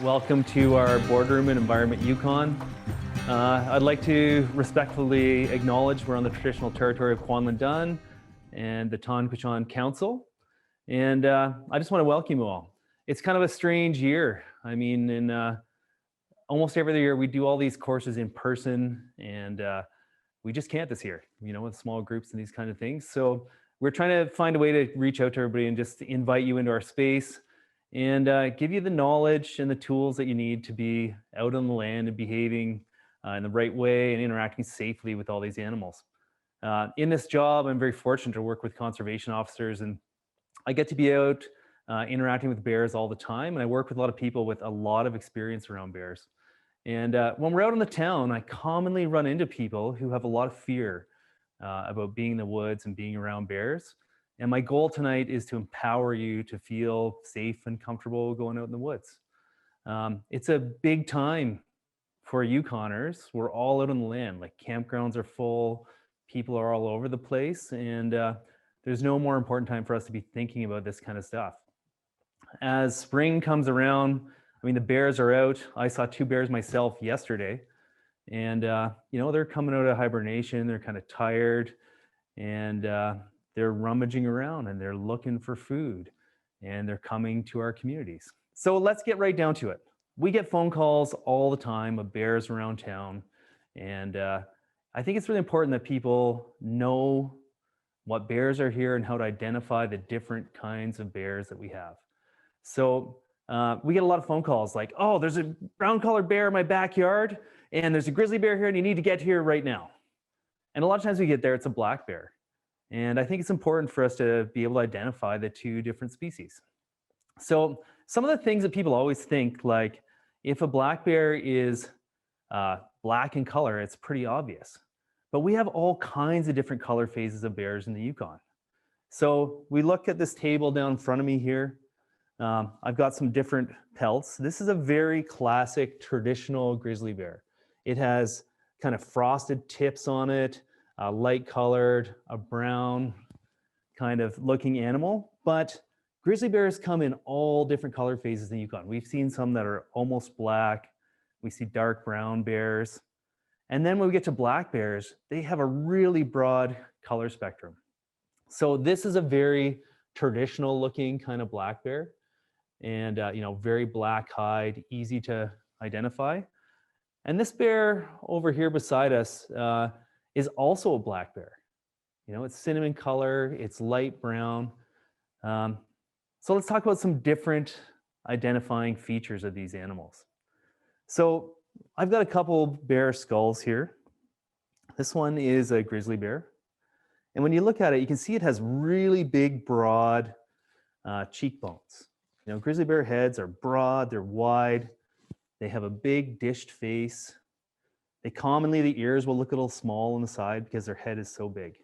Welcome to our boardroom in Environment Yukon. I'd like to respectfully acknowledge we're on the traditional territory of Kwanlin Dun and the Tahnkwitchan Council. And I just want to welcome you all. It's kind of a strange year. I mean, in almost every year we do all these courses in person, and we just can't this year, with small groups and these kind of things. So we're trying to find a way to reach out to everybody and just invite you into our space and give you the knowledge and the tools that you need to be out on the land and behaving in the right way and interacting safely with all these animals. In this job, I'm very fortunate to work with conservation officers, and I get to be out interacting with bears all the time, and I work with a lot of people with a lot of experience around bears. And when we're out in the town, I commonly run into people who have a lot of fear about being in the woods and being around bears. And my goal tonight is to empower you to feel safe and comfortable going out in the woods. It's a big time for Yukoners. We're all out on the land, like campgrounds are full, people are all over the place, and there's no more important time for us to be thinking about this kind of stuff. As spring comes around, I mean, the bears are out. I saw 2 bears myself yesterday, and they're coming out of hibernation. They're kind of tired, and they're rummaging around and they're looking for food, and they're coming to our communities. So let's get right down to it. We get phone calls all the time of bears around town, and I think it's really important that people know what bears are here and how to identify the different kinds of bears that we have. So we get a lot of phone calls like, oh, there's a brown-collared bear in my backyard, and there's a grizzly bear here, and you need to get here right now. And a lot of times we get there, it's a black bear. And I think it's important for us to be able to identify the 2 different species. So some of the things that people always think, like if a black bear is black in color, it's pretty obvious. But we have all kinds of different color phases of bears in the Yukon. So we look at this table down in front of me here. I've got some different pelts. This is a very classic traditional grizzly bear. It has kind of frosted tips on it, light colored, a brown kind of looking animal. But grizzly bears come in all different color phases in the Yukon. We've seen some that are almost black. We see dark brown bears. And then when we get to black bears, they have a really broad color spectrum. So this is a very traditional looking kind of black bear, and very black hide, easy to identify. And this bear over here beside us is also a black bear. It's cinnamon color, it's light brown. So let's talk about some different identifying features of these animals. So I've got a couple bear skulls here. This one is a grizzly bear. And when you look at it, you can see it has really big, broad cheekbones. Grizzly bear heads are broad, they're wide, they have a big dished face. The ears will look a little small on the side because their head is so big.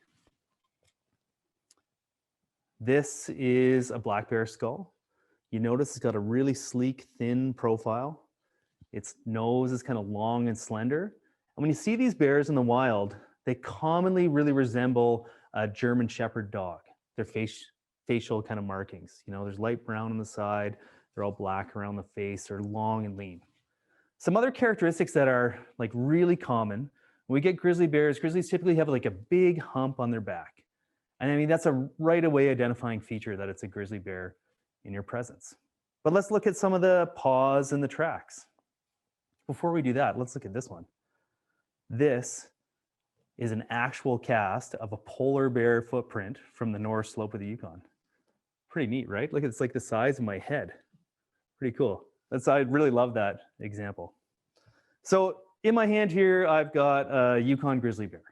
This is a black bear skull. You notice it's got a really sleek, thin profile. Its nose is kind of long and slender. And when you see these bears in the wild, they commonly really resemble a German Shepherd dog. Their facial kind of markings. There's light brown on the side, they're all black around the face, they're long and lean. Some other characteristics that are like really common, when we get grizzly bears, grizzlies typically have like a big hump on their back. And I mean, that's a right away identifying feature that it's a grizzly bear in your presence. But let's look at some of the paws and the tracks. Before we do that, let's look at this one. This is an actual cast of a polar bear footprint from the north slope of the Yukon. Pretty neat, right? Look, it's like the size of my head. Pretty cool. I really love that example. So in my hand here, I've got a Yukon grizzly bear.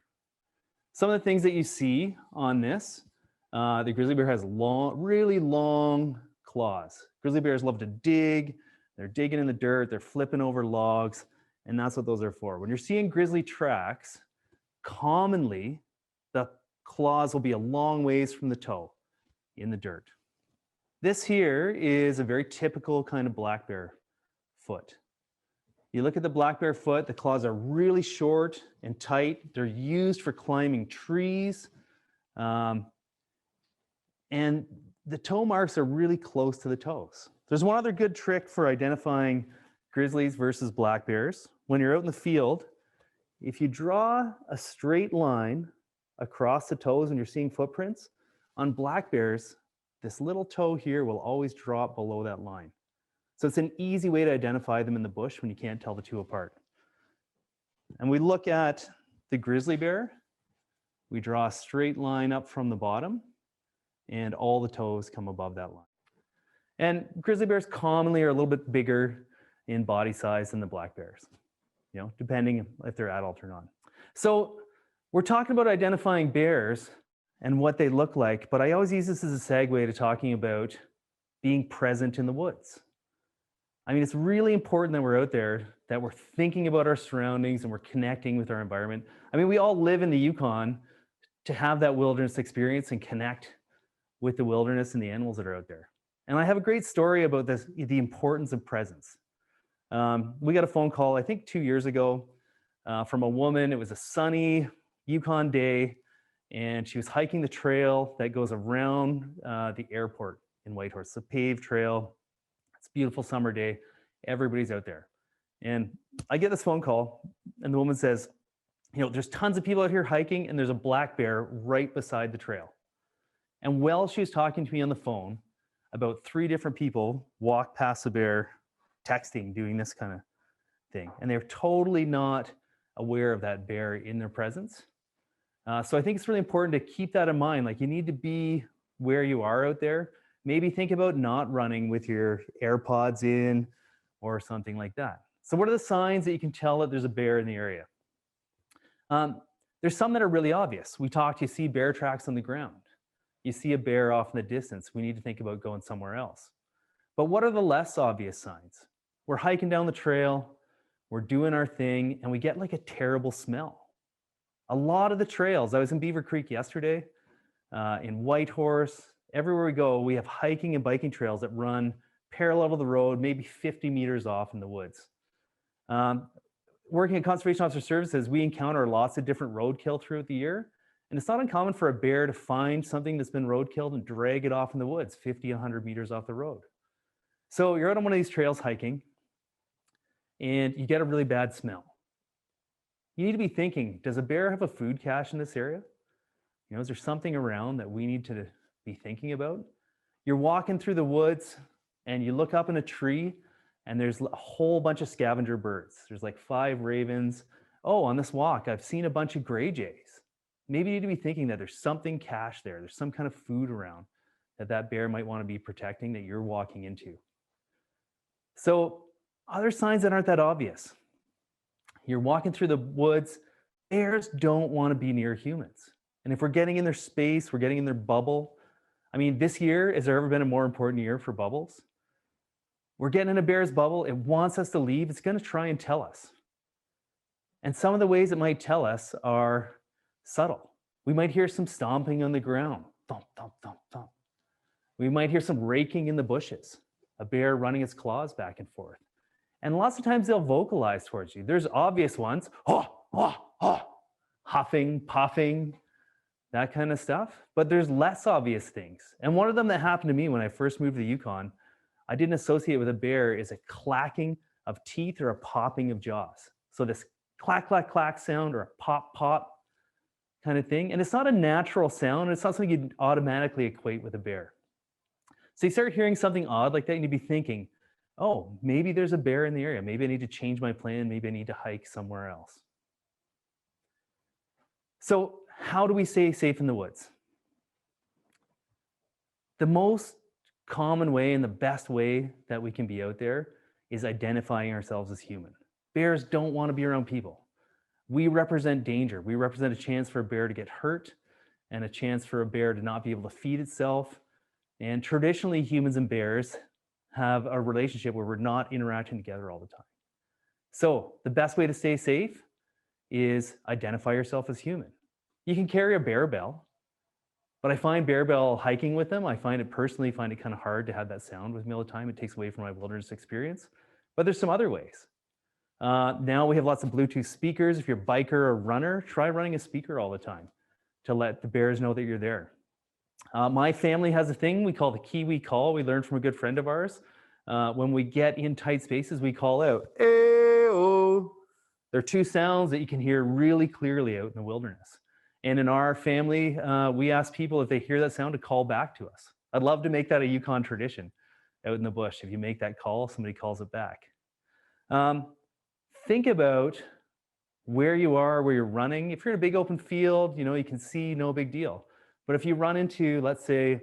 Some of the things that you see on this, the grizzly bear has really long claws. Grizzly bears love to dig. They're digging in the dirt, they're flipping over logs, and that's what those are for. When you're seeing grizzly tracks, commonly the claws will be a long ways from the toe in the dirt. This here is a very typical kind of black bear foot. You look at the black bear foot, the claws are really short and tight. They're used for climbing trees. And the toe marks are really close to the toes. There's one other good trick for identifying grizzlies versus black bears. When you're out in the field, if you draw a straight line across the toes and you're seeing footprints, on black bears, this little toe here will always drop below that line. So it's an easy way to identify them in the bush when you can't tell the two apart. And we look at the grizzly bear, we draw a straight line up from the bottom, and all the toes come above that line. And grizzly bears commonly are a little bit bigger in body size than the black bears, depending if they're adult or not. So we're talking about identifying bears and what they look like, but I always use this as a segue to talking about being present in the woods. I mean, it's really important that we're out there, that we're thinking about our surroundings and we're connecting with our environment. I mean, we all live in the Yukon to have that wilderness experience and connect with the wilderness and the animals that are out there. And I have a great story about this, the importance of presence. We got a phone call, I think 2 years ago, from a woman. It was a sunny Yukon day, and she was hiking the trail that goes around the airport in Whitehorse. It's a paved trail. It's a beautiful summer day. Everybody's out there. And I get this phone call, and the woman says, there's tons of people out here hiking, and there's a black bear right beside the trail. And while she was talking to me on the phone, about 3 different people walked past the bear, texting, doing this kind of thing. And they're totally not aware of that bear in their presence. So I think it's really important to keep that in mind. Like, you need to be where you are out there. Maybe think about not running with your AirPods in or something like that. So what are the signs that you can tell that there's a bear in the area? There's some that are really obvious. You see bear tracks on the ground. You see a bear off in the distance. We need to think about going somewhere else. But what are the less obvious signs? We're hiking down the trail, we're doing our thing, and we get like a terrible smell. A lot of the trails, I was in Beaver Creek yesterday, in Whitehorse, everywhere we go, we have hiking and biking trails that run parallel to the road, maybe 50 meters off in the woods. Working at Conservation Officer Services, we encounter lots of different roadkill throughout the year. And it's not uncommon for a bear to find something that's been roadkilled and drag it off in the woods, 50, 100 meters off the road. So you're out on one of these trails hiking, and you get a really bad smell. You need to be thinking, does a bear have a food cache in this area? Is there something around that we need to be thinking about? You're walking through the woods, and you look up in a tree, and there's a whole bunch of scavenger birds. There's like 5 ravens. Oh, on this walk, I've seen a bunch of gray jays. Maybe you need to be thinking that there's something cached there. There's some kind of food around that bear might want to be protecting that you're walking into. So other signs that aren't that obvious. You're walking through the woods. Bears don't want to be near humans. And if we're getting in their space, we're getting in their bubble. I mean, this year, has there ever been a more important year for bubbles? We're getting in a bear's bubble. It wants us to leave. It's going to try and tell us. And some of the ways it might tell us are subtle. We might hear some stomping on the ground. Thump, thump, thump, thump. We might hear some raking in the bushes, a bear running its claws back and forth. And lots of times they'll vocalize towards you. There's obvious ones, huffing, puffing, that kind of stuff. But there's less obvious things. And one of them that happened to me when I first moved to the Yukon, I didn't associate with a bear, is a clacking of teeth or a popping of jaws. So this clack, clack, clack sound or a pop, pop kind of thing. And it's not a natural sound. It's not something you'd automatically equate with a bear. So you start hearing something odd like that, and you'd be thinking, oh, maybe there's a bear in the area. Maybe I need to change my plan. Maybe I need to hike somewhere else. So how do we stay safe in the woods? The most common way and the best way that we can be out there is identifying ourselves as human. Bears don't want to be around people. We represent danger. We represent a chance for a bear to get hurt and a chance for a bear to not be able to feed itself. And traditionally, humans and bears have a relationship where we're not interacting together all the time. So the best way to stay safe is identify yourself as human. You can carry a bear bell, but I find bear bell hiking with them, I personally find it kind of hard to have that sound with me all the time. It takes away from my wilderness experience, but there's some other ways. Now we have lots of Bluetooth speakers. If you're a biker or runner, try running a speaker all the time to let the bears know that you're there. My family has a thing we call the Kiwi call. We learned from a good friend of ours. When we get in tight spaces, we call out, "Ayo." They're two sounds that you can hear really clearly out in the wilderness. And in our family, we ask people if they hear that sound to call back to us. I'd love to make that a Yukon tradition out in the bush. If you make that call, somebody calls it back. Um, think about where you are, where you're running. If you're in a big open field, you can see, no big deal. But if you run into, let's say,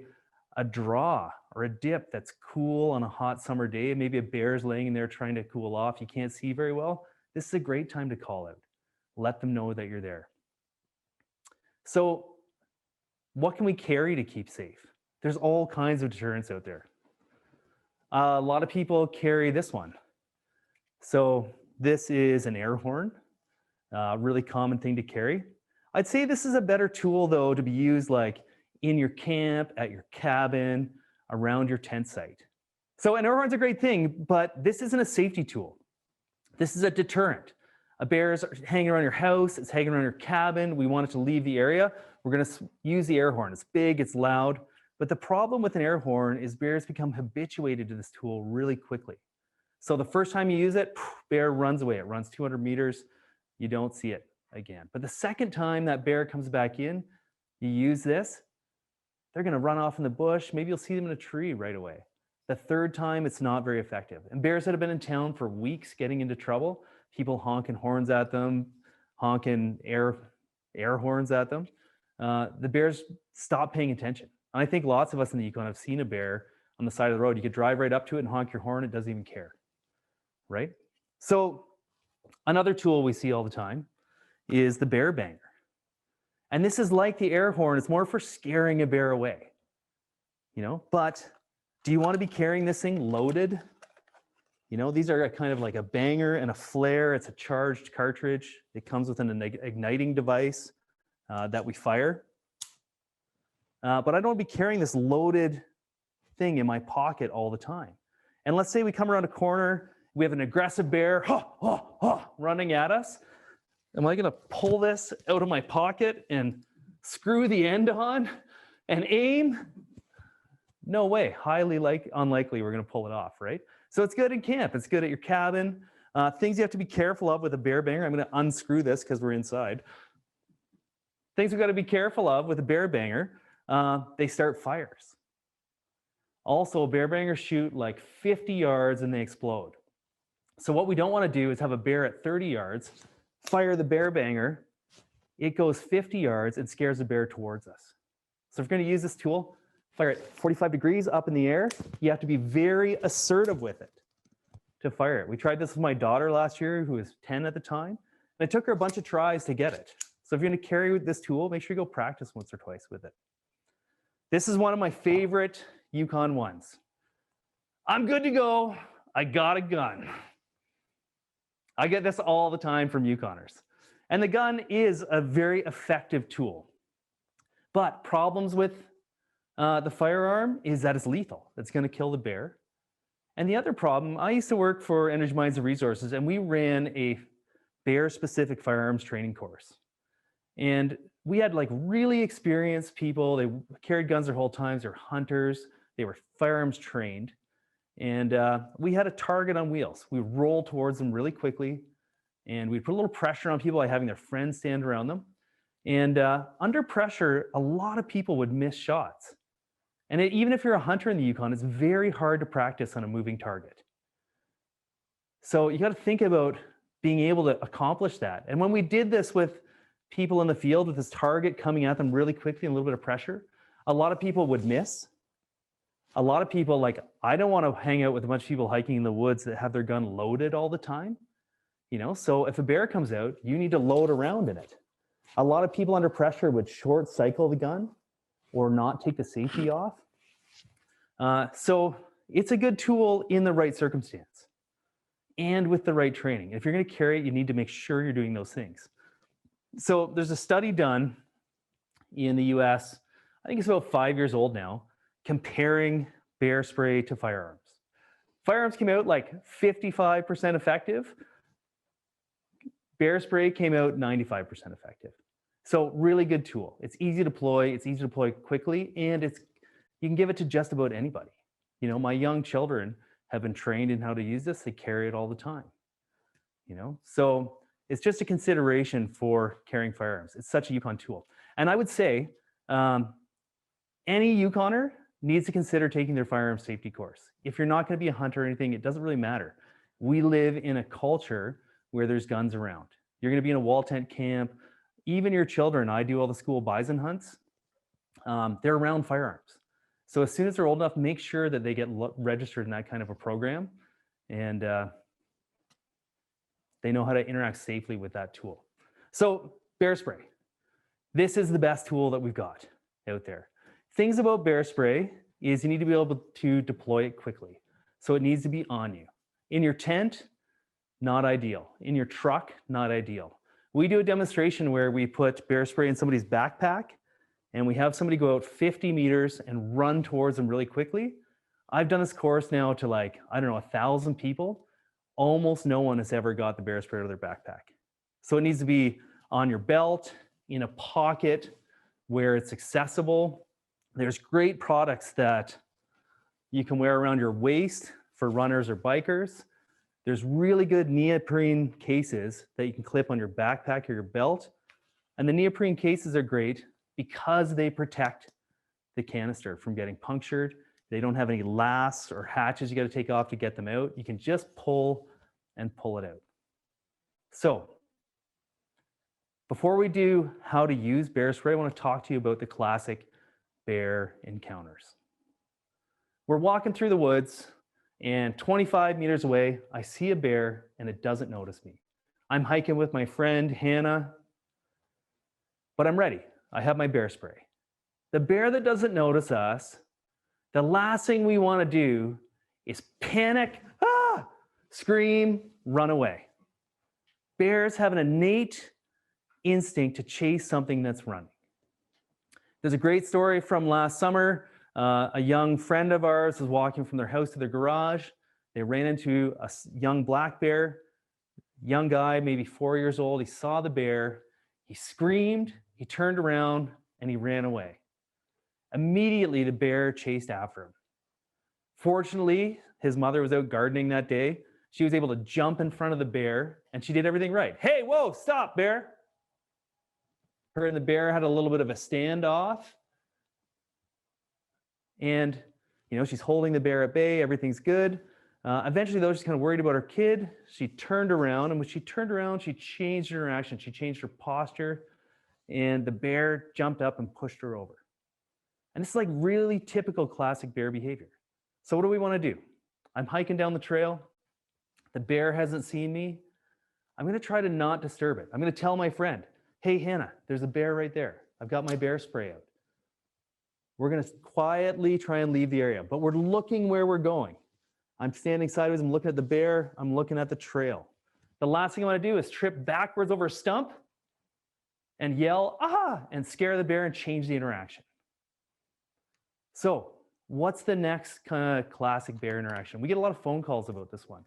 a draw or a dip that's cool on a hot summer day, maybe a bear's laying in there trying to cool off, you can't see very well, this is a great time to call out. Let them know that you're there. So, what can we carry to keep safe? There's all kinds of deterrents out there. A lot of people carry this one. So, this is an air horn, really common thing to carry. I'd say this is a better tool, though, to be used like in your camp, at your cabin, around your tent site. So, an air horn's a great thing, but this isn't a safety tool. This is a deterrent. A bear is hanging around your house, it's hanging around your cabin. We want it to leave the area. We're going to use the air horn. It's big, it's loud. But the problem with an air horn is bears become habituated to this tool really quickly. So the first time you use it, bear runs away. It runs 200 meters. You don't see it again. But the second time that bear comes back in, you use this, they're going to run off in the bush. Maybe you'll see them in a tree right away. The third time, it's not very effective. And bears that have been in town for weeks getting into trouble, people honking horns at them, honking air horns at them, the bears stop paying attention. And I think lots of us in the Yukon have seen a bear on the side of the road. You could drive right up to it and honk your horn. It doesn't even care, right? So another tool we see all the time is the bear banger. And this is like the air horn. It's more for scaring a bear away, but do you want to be carrying this thing loaded? These are kind of like a banger and a flare. It's a charged cartridge. It comes with an igniting device that we fire. But I don't want to be carrying this loaded thing in my pocket all the time. And let's say we come around a corner, we have an aggressive bear running at us. Am I going to pull this out of my pocket and screw the end on and aim? No way. Highly unlikely we're going to pull it off, right? So it's good in camp. It's good at your cabin. Things you have to be careful of with a bear banger. I'm going to unscrew this because we're inside. Things we've got to be careful of with a bear banger. They start fires. Also, bear bangers shoot like 50 yards and they explode. So what we don't want to do is have a bear at 30 yards, fire the bear banger, it goes 50 yards and scares the bear towards us. So if we're going to use this tool, fire it 45 degrees up in the air. You have to be very assertive with it to fire it. We tried this with my daughter last year, who was 10 at the time, and it took her a bunch of tries to get it. So if you're going to carry this tool, make sure you go practice once or twice with it. This is one of my favorite Yukon ones. I'm good to go. I got a gun. I get this all the time from Yukoners. And the gun is a very effective tool. But problems with the firearm is that it's lethal. It's going to kill the bear. And the other problem, I used to work for Energy Mines and Resources, and we ran a bear-specific firearms training course. And we had like really experienced people. They carried guns their whole lives. They were hunters. They were firearms trained. And we had a target on wheels. We would roll towards them really quickly. And we'd put a little pressure on people by having their friends stand around them. And under pressure, a lot of people would miss shots. And even if you're a hunter in the Yukon, it's very hard to practice on a moving target. So you got to think about being able to accomplish that. And when we did this with people in the field with this target coming at them really quickly and a little bit of pressure, a lot of people would miss. A lot of people, I don't want to hang out with a bunch of people hiking in the woods that have their gun loaded all the time. So if a bear comes out, you need to load around in it. A lot of people under pressure would short cycle the gun or not take the safety off. So it's a good tool in the right circumstance and with the right training. If you're going to carry it, you need to make sure you're doing those things. So there's a study done in the US, I think it's about 5 years old now, comparing bear spray to firearms. Firearms came out like 55% effective. Bear spray came out 95% effective. So really good tool. It's easy to deploy. It's easy to deploy quickly, and you can give it to just about anybody. You know, my young children have been trained in how to use this. They carry it all the time. You know, so it's just a consideration for carrying firearms. It's such a Yukon tool, and I would say um, any Yukoner needs to consider taking their firearms safety course. If you're not going to be a hunter or anything, it doesn't really matter. We live in a culture where there's guns around. You're going to be in a wall tent camp. Even your children, I do all the school bison hunts. They're around firearms. So as soon as they're old enough, make sure that they get registered in that kind of a program, and they know how to interact safely with that tool. So bear spray. This is the best tool that we've got out there. Things about bear spray is you need to be able to deploy it quickly. So it needs to be on you. In your tent, not ideal. In your truck, not ideal. We do a demonstration where we put bear spray in somebody's backpack and we have somebody go out 50 meters and run towards them really quickly. I've done this course now to like, I don't know, 1,000 people. Almost no one has ever got the bear spray out of their backpack. So it needs to be on your belt, in a pocket where it's accessible. There's great products that you can wear around your waist for runners or bikers. There's really good neoprene cases that you can clip on your backpack or your belt. And the neoprene cases are great because they protect the canister from getting punctured. They don't have any lasts or hatches you got to take off to get them out. You can just pull and pull it out. So before we do how to use bear spray, I want to talk to you about the classic bear encounters. We're walking through the woods and 25 meters away, I see a bear and it doesn't notice me. I'm hiking with my friend Hannah, but I'm ready. I have my bear spray. The bear that doesn't notice us, the last thing we want to do is panic, scream, run away. Bears have an innate instinct to chase something that's running. There's a great story from last summer. A young friend of ours was walking from their house to their garage. They ran into a young black bear, young guy, maybe 4 years old. He saw the bear, he screamed, he turned around, and he ran away. Immediately, the bear chased after him. Fortunately, his mother was out gardening that day. She was able to jump in front of the bear, and she did everything right. Hey, whoa, stop, bear. Her and the bear had a little bit of a standoff. And, you know, she's holding the bear at bay. Everything's good. Eventually, though, she's kind of worried about her kid. She turned around, and when she turned around, she changed her interaction. She changed her posture, and the bear jumped up and pushed her over. And this is like really typical classic bear behavior. So what do we want to do? I'm hiking down the trail. The bear hasn't seen me. I'm going to try to not disturb it. I'm going to tell my friend, hey, Hannah, there's a bear right there. I've got my bear spray out. We're going to quietly try and leave the area, but we're looking where we're going. I'm standing sideways. I'm looking at the bear. I'm looking at the trail. The last thing I want to do is trip backwards over a stump and yell, and scare the bear and change the interaction. So what's the next kind of classic bear interaction? We get a lot of phone calls about this one.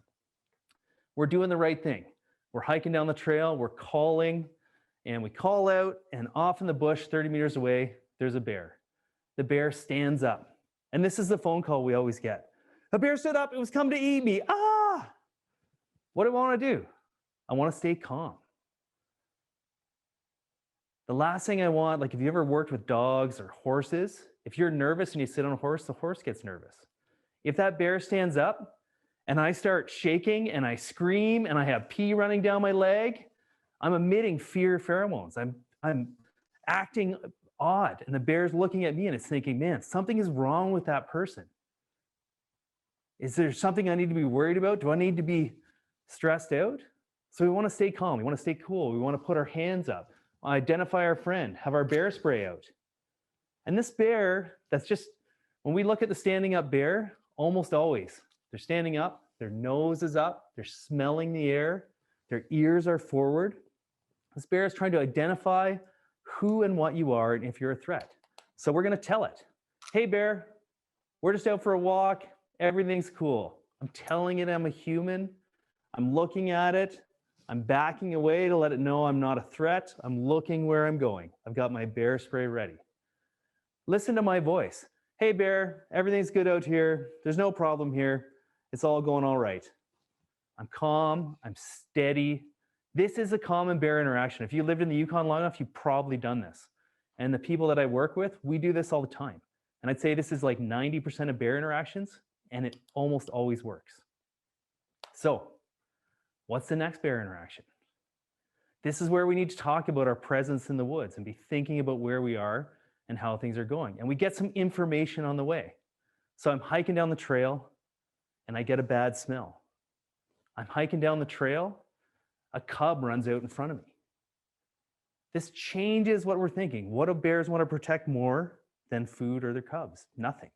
We're doing the right thing. We're hiking down the trail. We're calling, and we call out, and off in the bush, 30 meters away, there's a bear. The bear stands up. And this is the phone call we always get. A bear stood up. It was come to eat me. What do I want to do? I want to stay calm. The last thing I want, like if you ever worked with dogs or horses, if you're nervous and you sit on a horse, the horse gets nervous. If that bear stands up and I start shaking and I scream and I have pee running down my leg, I'm emitting fear pheromones. I'm acting odd, and the bear's looking at me and it's thinking, man, something is wrong with that person. Is there something I need to be worried about? Do I need to be stressed out? So we want to stay calm. We want to stay cool. We want to put our hands up, identify our friend, have our bear spray out. And this bear, that's just, when we look at the standing up bear, almost always, they're standing up, their nose is up, they're smelling the air, their ears are forward. This bear is trying to identify who and what you are and if you're a threat. So we're going to tell it, hey bear, we're just out for a walk. Everything's cool. I'm telling it I'm a human. I'm looking at it. I'm backing away to let it know I'm not a threat. I'm looking where I'm going. I've got my bear spray ready. Listen to my voice. Hey bear, everything's good out here. There's no problem here. It's all going all right. I'm calm, I'm steady. This is a common bear interaction. If you lived in the Yukon long enough, you've probably done this. And the people that I work with, we do this all the time. And I'd say this is like 90% of bear interactions, and it almost always works. So, what's the next bear interaction? This is where we need to talk about our presence in the woods and be thinking about where we are and how things are going. And we get some information on the way. So I'm hiking down the trail and I get a bad smell. I'm hiking down the trail, a cub runs out in front of me. This changes what we're thinking. What do bears want to protect more than food or their cubs? Nothing.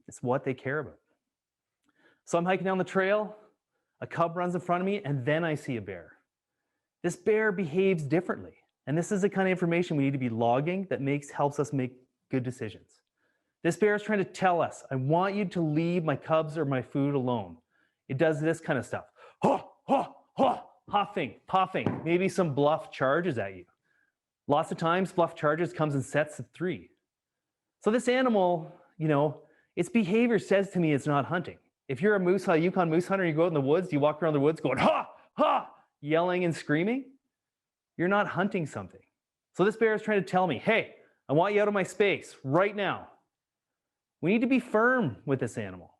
It's what they care about. So I'm hiking down the trail, a cub runs in front of me, and then I see a bear. This bear behaves differently. And this is the kind of information we need to be logging that helps us make good decisions. This bear is trying to tell us, I want you to leave my cubs or my food alone. It does this kind of stuff. Ho, ho, ho, huffing, puffing, maybe some bluff charges at you. Lots of times, bluff charges comes in sets of 3. So this animal, its behavior says to me it's not hunting. If you're a Yukon moose hunter, you go out in the woods, you walk around the woods going, ha, ha, yelling and screaming, you're not hunting something. So this bear is trying to tell me, hey, I want you out of my space right now. We need to be firm with this animal.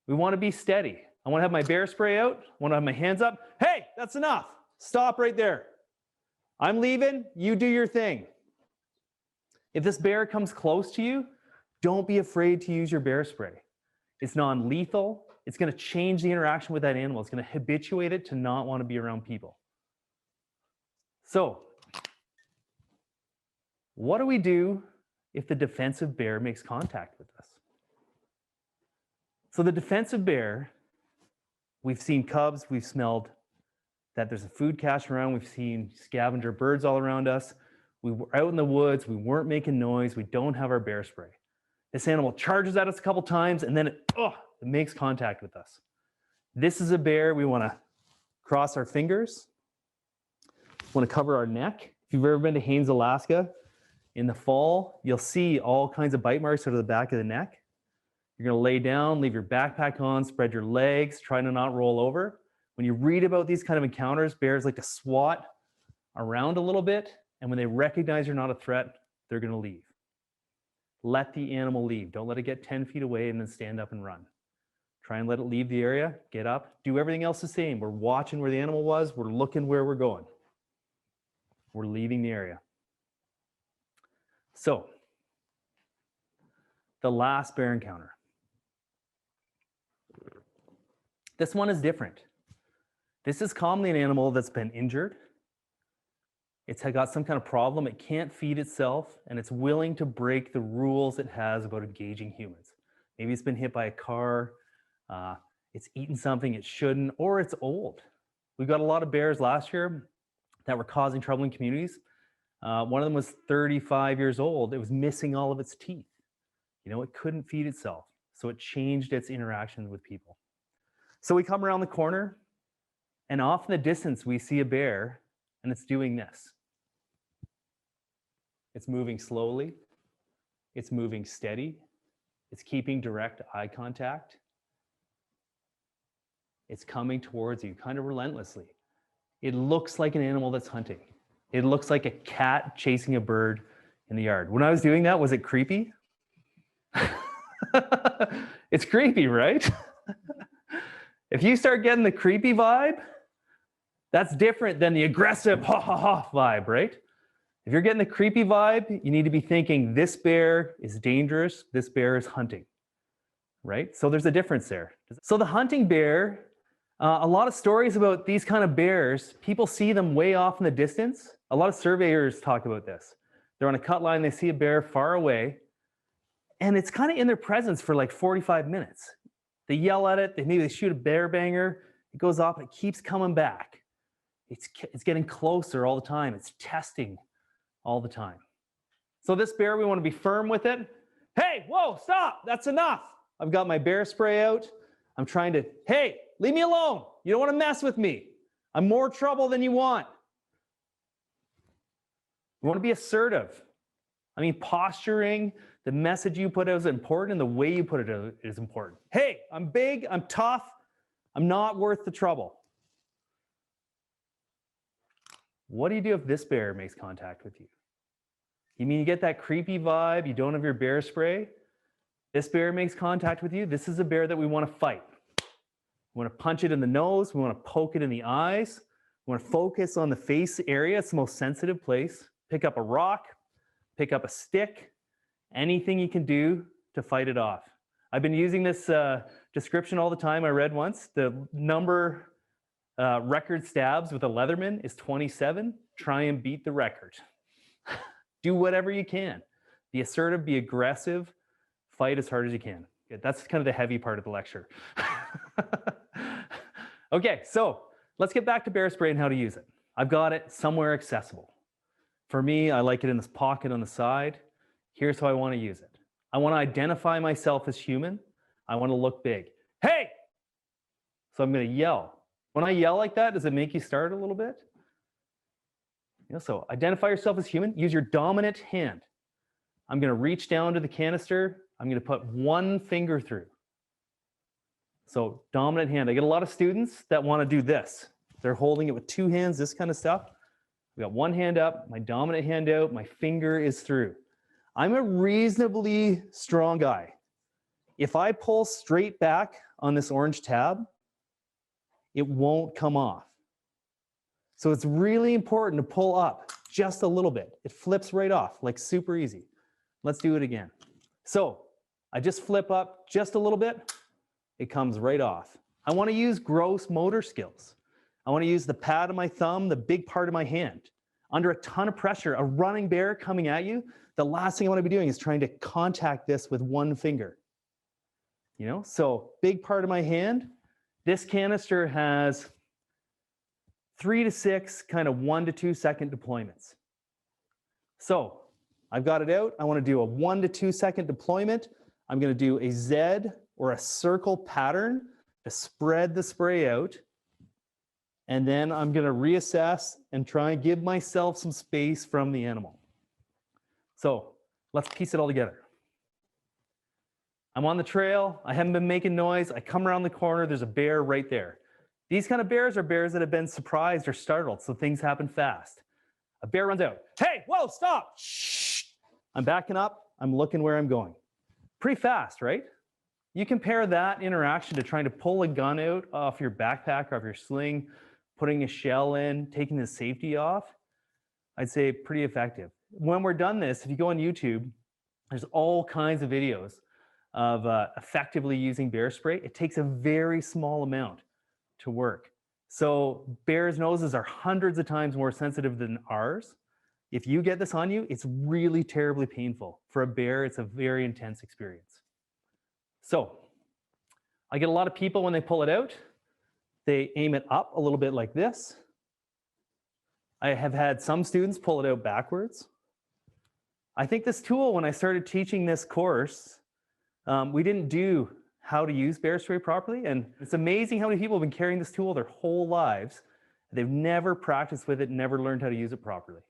We want to be steady. I want to have my bear spray out. I want to have my hands up. Hey, that's enough. Stop right there. I'm leaving. You do your thing. If this bear comes close to you, don't be afraid to use your bear spray. It's non-lethal. It's going to change the interaction with that animal. It's going to habituate it to not want to be around people. So, what do we do if the defensive bear makes contact with us? So the defensive bear, we've seen cubs, we've smelled that there's a food cache around, we've seen scavenger birds all around us. We were out in the woods, we weren't making noise, we don't have our bear spray. This animal charges at us a couple times and then it makes contact with us. This is a bear, we want to cross our fingers. We want to cover our neck. If you've ever been to Haines, Alaska, in the fall, you'll see all kinds of bite marks out of the back of the neck. You're going to lay down, leave your backpack on, spread your legs, try to not roll over. When you read about these kind of encounters, bears like to swat around a little bit, and when they recognize you're not a threat, they're going to leave. Let the animal leave. Don't let it get 10 feet away and then stand up and run. Try and let it leave the area, get up, do everything else the same. We're watching where the animal was, we're looking where we're going. We're leaving the area. So, the last bear encounter. This one is different. This is commonly an animal that's been injured. It's got some kind of problem. It can't feed itself, and it's willing to break the rules it has about engaging humans. Maybe it's been hit by a car, it's eaten something it shouldn't, or it's old. We got a lot of bears last year that were causing trouble in communities. One of them was 35 years old. It was missing all of its teeth. It couldn't feed itself. So it changed its interactions with people. So we come around the corner, and off in the distance, we see a bear, and it's doing this. It's moving slowly. It's moving steady. It's keeping direct eye contact. It's coming towards you kind of relentlessly. It looks like an animal that's hunting. It looks like a cat chasing a bird in the yard. When I was doing that, was it creepy? It's creepy, right? If you start getting the creepy vibe, that's different than the aggressive ha ha ha vibe, right? If you're getting the creepy vibe, you need to be thinking this bear is dangerous, this bear is hunting, right? So there's a difference there. So the hunting bear, a lot of stories about these kind of bears, people see them way off in the distance. A lot of surveyors talk about this. They're on a cut line, they see a bear far away, and it's kind of in their presence for like 45 minutes. They yell at it, maybe they shoot a bear banger, it goes off, it keeps coming back. It's getting closer all the time. It's testing all the time. So this bear, we want to be firm with it. Hey, whoa, stop, that's enough. I've got my bear spray out. I'm trying to, hey, leave me alone. You don't want to mess with me. I'm more trouble than you want. You want to be assertive. I mean, posturing, the message you put out is important, and the way you put it out is important. Hey, I'm big, I'm tough, I'm not worth the trouble. What do you do if this bear makes contact with you? You mean you get that creepy vibe, you don't have your bear spray? This bear makes contact with you. This is a bear that we want to fight. We want to punch it in the nose. We want to poke it in the eyes. We want to focus on the face area. It's the most sensitive place. Pick up a rock, pick up a stick, anything you can do to fight it off. I've been using this description all the time. I read once, the number record stabs with a Leatherman is 27. Try and beat the record. Do whatever you can. Be assertive, be aggressive, fight as hard as you can. That's kind of the heavy part of the lecture. Okay, so let's get back to bear spray and how to use it. I've got it somewhere accessible. For me, I like it in this pocket on the side. Here's how I want to use it. I want to identify myself as human. I want to look big. Hey! So I'm going to yell. When I yell like that, does it make you start a little bit? So identify yourself as human. Use your dominant hand. I'm going to reach down to the canister. I'm going to put one finger through. So dominant hand. I get a lot of students that want to do this. They're holding it with two hands, this kind of stuff. We got one hand up, my dominant hand out, my finger is through. I'm a reasonably strong guy. If I pull straight back on this orange tab, it won't come off. So it's really important to pull up just a little bit. It flips right off, like super easy. Let's do it again. So I just flip up just a little bit. It comes right off. I want to use gross motor skills. I want to use the pad of my thumb, the big part of my hand. Under a ton of pressure, a running bear coming at you, the last thing I want to be doing is trying to contact this with one finger. So big part of my hand. This canister has 3 to 6 kind of 1 to 2 second deployments. So I've got it out. I want to do a 1 to 2 second deployment. I'm going to do a Z or a circle pattern to spread the spray out. And then I'm going to reassess and try and give myself some space from the animal. So let's piece it all together. I'm on the trail. I haven't been making noise. I come around the corner. There's a bear right there. These kind of bears are bears that have been surprised or startled, so things happen fast. A bear runs out. Hey, whoa, stop. Shh. I'm backing up. I'm looking where I'm going. Pretty fast, right? You compare that interaction to trying to pull a gun out off your backpack or off your sling, putting a shell in, taking the safety off, I'd say pretty effective. When we're done this, if you go on YouTube, there's all kinds of videos of effectively using bear spray. It takes a very small amount to work. So bears' noses are hundreds of times more sensitive than ours. If you get this on you, it's really terribly painful. For a bear, it's a very intense experience. So I get a lot of people when they pull it out, they aim it up a little bit like this. I have had some students pull it out backwards. I think this tool, when I started teaching this course, we didn't do how to use bear spray properly. And it's amazing how many people have been carrying this tool their whole lives. They've never practiced with it, never learned how to use it properly.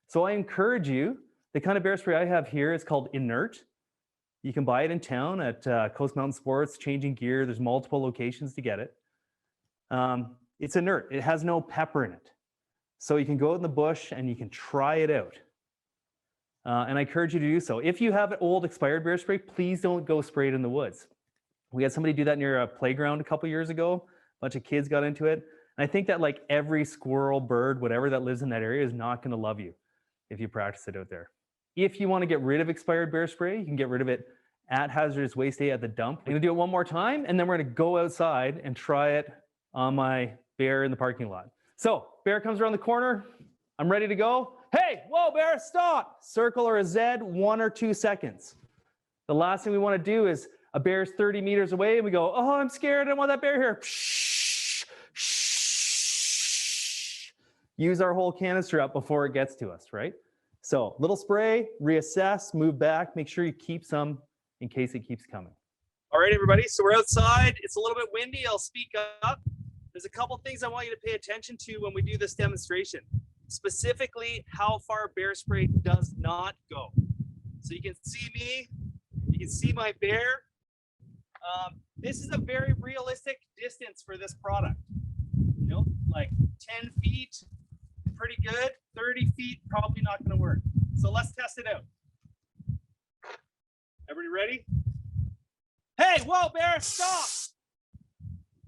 So I encourage you, the kind of bear spray I have here is called Inert. You can buy it in town at Coast Mountain Sports, Changing Gear. There's multiple locations to get it. It's inert. It has no pepper in it. So you can go out in the bush and you can try it out. And I encourage you to do so. If you have an old expired bear spray, please don't go spray it in the woods. We had somebody do that near a playground a couple years ago. A bunch of kids got into it. And I think that like every squirrel, bird, whatever that lives in that area is not going to love you if you practice it out there. If you want to get rid of expired bear spray, you can get rid of it at hazardous waste day at the dump. I'm going to do it one more time, and then we're going to go outside and try it on my bear in the parking lot. So bear comes around the corner. I'm ready to go. Hey, whoa, bear, stop. Circle or a Z, 1 or 2 seconds. The last thing we want to do is a bear's 30 meters away and we go, oh, I'm scared. I don't want that bear here. Shh, shh. Use our whole canister up before it gets to us, right? So little spray, reassess, move back, make sure you keep some in case it keeps coming. All right, everybody. So we're outside. It's a little bit windy. I'll speak up. There's a couple things I want you to pay attention to when we do this demonstration. Specifically, how far bear spray does not go. So you can see me, you can see my bear. This is a very realistic distance for this product. You know, like 10 feet, pretty good. 30 feet, probably not gonna work. So let's test it out. Everybody ready? Hey, whoa, bear, stop!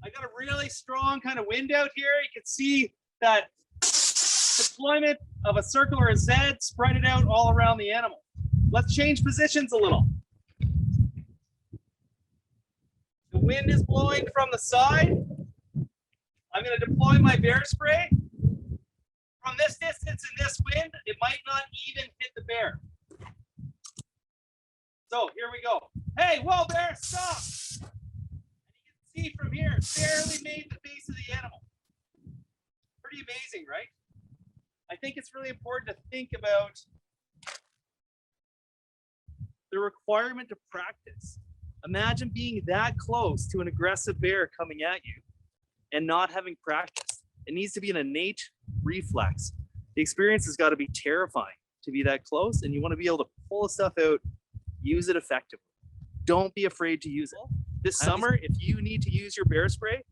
I got a really strong kind of wind out here. You can see that deployment of a circle or a Z spread it out all around the animal. Let's change positions a little. The wind is blowing from the side. I'm going to deploy my bear spray. From this distance and this wind, it might not even hit the bear. So here we go. Hey, whoa, bear, stop! And you can see from here, barely made the face of the animal. Pretty amazing, right? I think it's really important to think about the requirement to practice. Imagine being that close to an aggressive bear coming at you and not having practice. It needs to be an innate reflex. The experience has got to be terrifying to be that close, and you want to be able to pull the stuff out, use it effectively. Don't be afraid to use it. This summer, if you need to use your bear spray,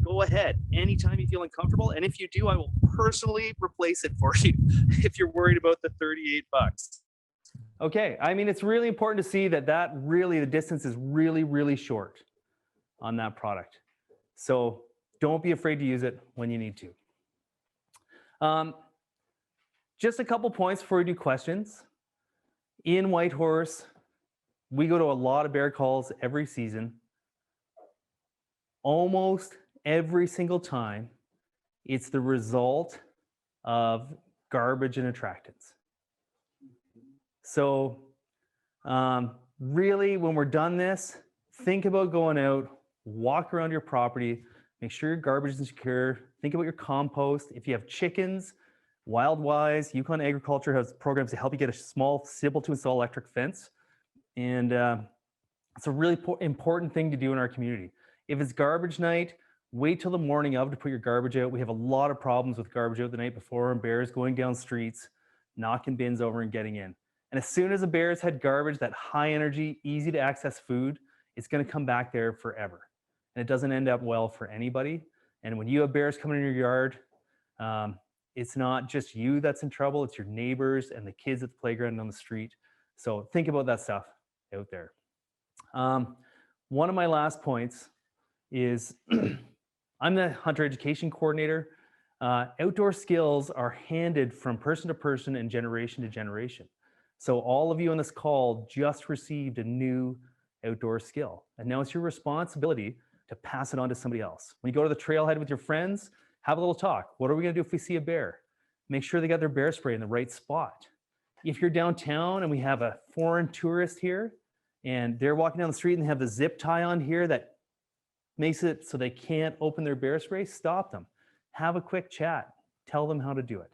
go ahead anytime you feel uncomfortable. And if you do, I will personally replace it for you if you're worried about the 38 bucks. Okay, I mean, it's really important to see that the distance is really short on that product. So don't be afraid to use it when you need to. Just a couple points before we do questions. In Whitehorse, we go to a lot of bear calls every season. Almost every single time, it's the result of garbage and attractants. So really, when we're done this, think about going out, walk around your property, make sure your garbage is secure, think about your compost. If you have chickens, WildWise, Yukon Agriculture has programs to help you get a small, simple to install electric fence. And it's a really important thing to do in our community. If it's garbage night, wait till the morning of to put your garbage out. We have a lot of problems with garbage out the night before and bears going down streets, knocking bins over and getting in. And as soon as a bear's had garbage, that high energy, easy to access food, it's going to come back there forever. And it doesn't end up well for anybody. And when you have bears coming in your yard, it's not just you that's in trouble, it's your neighbors and the kids at the playground and on the street. So think about that stuff out there. One of my last points is I'm the hunter education coordinator. Outdoor skills are handed from person to person and generation to generation. So all of you on this call just received a new outdoor skill. And now it's your responsibility to pass it on to somebody else. When you go to the trailhead with your friends, have a little talk. What are we gonna do if we see a bear? Make sure they got their bear spray in the right spot. If you're downtown and we have a foreign tourist here and they're walking down the street and they have the zip tie on here that makes it so they can't open their bear spray, stop them. Have a quick chat. Tell them how to do it.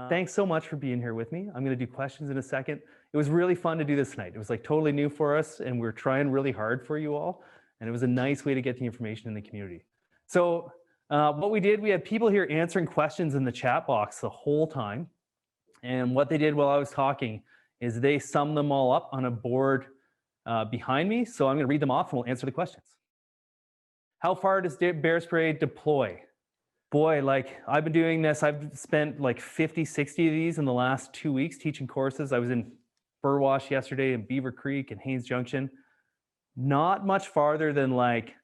Thanks so much for being here with me. I'm going to do questions in a second. It was really fun to do this tonight. It was like totally new for us and we're trying really hard for you all. And it was a nice way to get the information in the community. So what we did, we had people here answering questions in the chat box the whole time. And what they did while I was talking is they summed them all up on a board behind me. So I'm going to read them off and we'll answer the questions. How far does bear spray deploy? Boy, like I've been doing this. I've spent like 50, 60 of these in the last 2 weeks teaching courses. I was in Burwash yesterday in Beaver Creek and Haynes Junction. Not much farther than like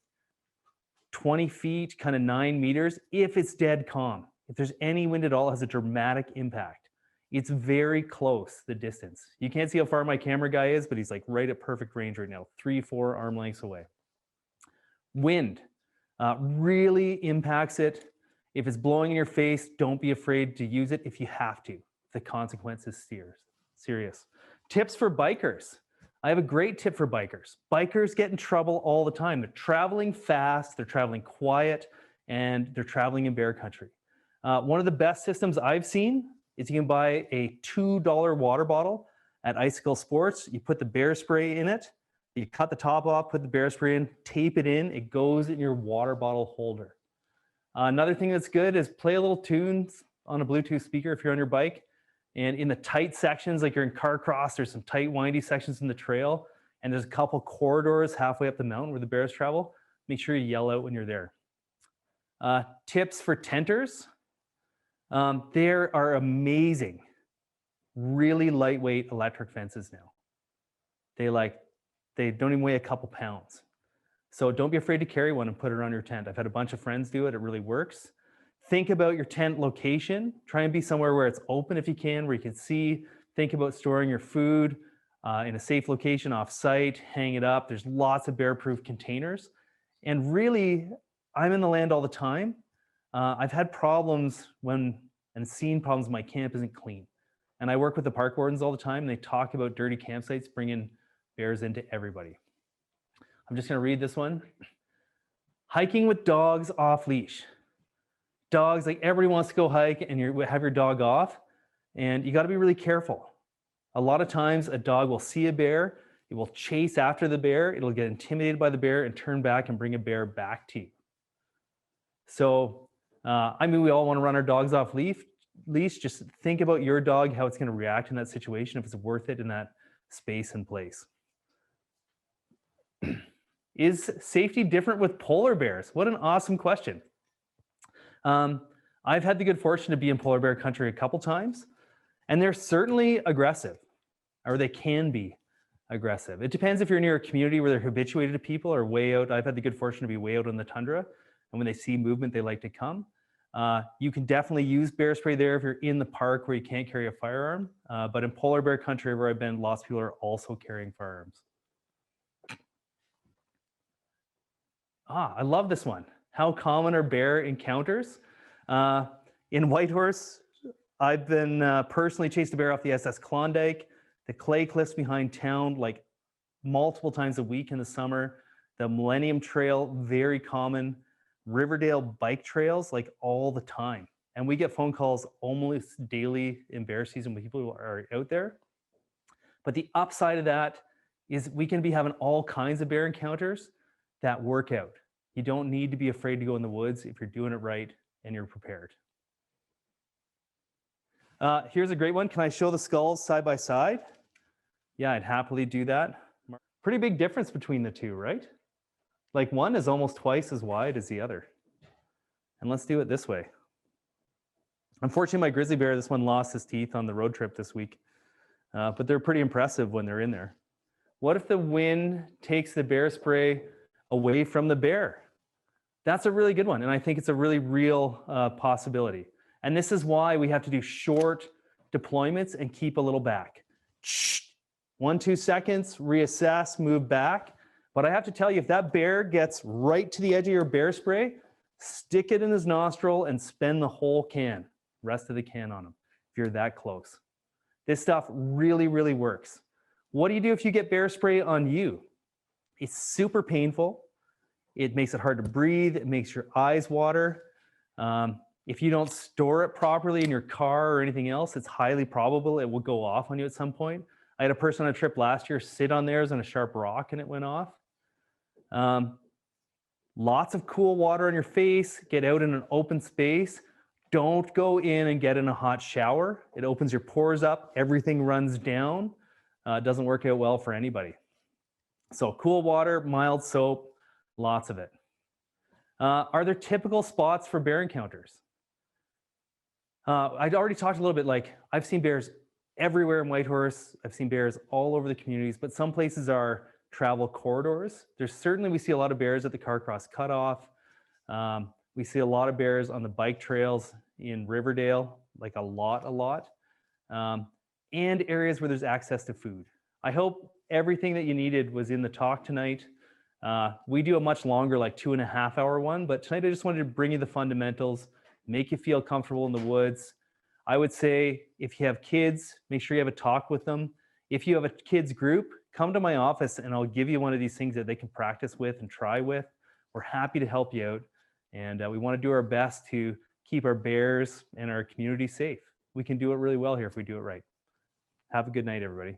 20 feet, kind of 9 meters, if it's dead calm. If there's any wind at all, it has a dramatic impact. It's very close, the distance. You can't see how far my camera guy is, but he's like right at perfect range right now, 3-4 arm lengths away. Wind really impacts it. If it's blowing in your face, don't be afraid to use it if you have to. The consequence is serious. Tips for bikers. I have a great tip for bikers. Bikers get in trouble all the time. They're traveling fast, they're traveling quiet, and they're traveling in bear country. One of the best systems I've seen is you can buy a $2 water bottle at Icicle Sports. You put the bear spray in it, you cut the top off, put the bear spray in, tape it in, it goes in your water bottle holder. Another thing that's good is play a little tunes on a Bluetooth speaker if you're on your bike. And in the tight sections, like you're in car cross, there's some tight, windy sections in the trail, and there's a couple corridors halfway up the mountain where the bears travel. Make sure you yell out when you're there. Tips for tenters. There are amazing, really lightweight electric fences now. They don't even weigh a couple pounds. So don't be afraid to carry one and put it on your tent. I've had a bunch of friends do it. It really works. Think about your tent location. Try and be somewhere where it's open if you can, where you can see. Think about storing your food in a safe location off site, hang it up. There's lots of bear-proof containers. And really, I'm in the land all the time. I've had problems and seen problems when my camp isn't clean. And I work with the park wardens all the time. And they talk about dirty campsites bringing bears into everybody. I'm just going to read this one. Hiking with dogs off leash. Dogs, like everybody wants to go hike and you have your dog off, and you got to be really careful. A lot of times a dog will see a bear, it will chase after the bear, it'll get intimidated by the bear and turn back and bring a bear back to you. So, we all want to run our dogs off leash. Just think about your dog, how it's going to react in that situation, if it's worth it in that space and place. Is safety different with polar bears? What an awesome question. I've had the good fortune to be in polar bear country a couple times, and they're certainly aggressive, or they can be aggressive. It depends if you're near a community where they're habituated to people or way out. I've had the good fortune to be way out in the tundra, and when they see movement, they like to come. You can definitely use bear spray there if you're in the park where you can't carry a firearm, but in polar bear country where I've been, lots of people are also carrying firearms. I love this one. How common are bear encounters? In Whitehorse, I've been personally chased a bear off the SS Klondike, the clay cliffs behind town, like multiple times a week in the summer. The Millennium Trail, very common. Riverdale bike trails, like all the time. And we get phone calls almost daily in bear season when people are out there. But the upside of that is we can be having all kinds of bear encounters that work out. You don't need to be afraid to go in the woods if you're doing it right and you're prepared. Here's a great one. Can I show the skulls side by side? Yeah, I'd happily do that. Pretty big difference between the two, right? Like one is almost twice as wide as the other. And let's do it this way. Unfortunately, my grizzly bear, this one lost his teeth on the road trip this week, but they're pretty impressive when they're in there. What if the wind takes the bear spray away from the bear? That's a really good one, and I think it's a really real possibility. And this is why we have to do short deployments and keep a little back. 1-2 seconds, reassess, move back. But I have to tell you, if that bear gets right to the edge of your bear spray, stick it in his nostril and spend the whole can, rest of the can on him, if you're that close. This stuff really, really works. What do you do if you get bear spray on you? It's super painful. It makes it hard to breathe. It makes your eyes water. If you don't store it properly in your car or anything else, it's highly probable it will go off on you at some point. I had a person on a trip last year sit on theirs on a sharp rock and it went off. Lots of cool water on your face. Get out in an open space. Don't go in and get in a hot shower. It opens your pores up. Everything runs down. It doesn't work out well for anybody. So cool water, mild soap, lots of it. Are there typical spots for bear encounters? I'd already talked a little bit, like I've seen bears everywhere in Whitehorse. I've seen bears all over the communities, but some places are travel corridors. We see a lot of bears at the Carcross Cutoff. We see a lot of bears on the bike trails in Riverdale, like a lot. And areas where there's access to food. I hope everything that you needed was in the talk tonight. We do a much longer, like 2.5 hour one, but tonight I just wanted to bring you the fundamentals, make you feel comfortable in the woods. I would say if you have kids, make sure you have a talk with them. If you have a kids group, come to my office and I'll give you one of these things that they can practice with and try with. We're happy to help you out. And we want to do our best to keep our bears and our community safe. We can do it really well here if we do it right. Have a good night, everybody.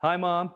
Hi, Mom.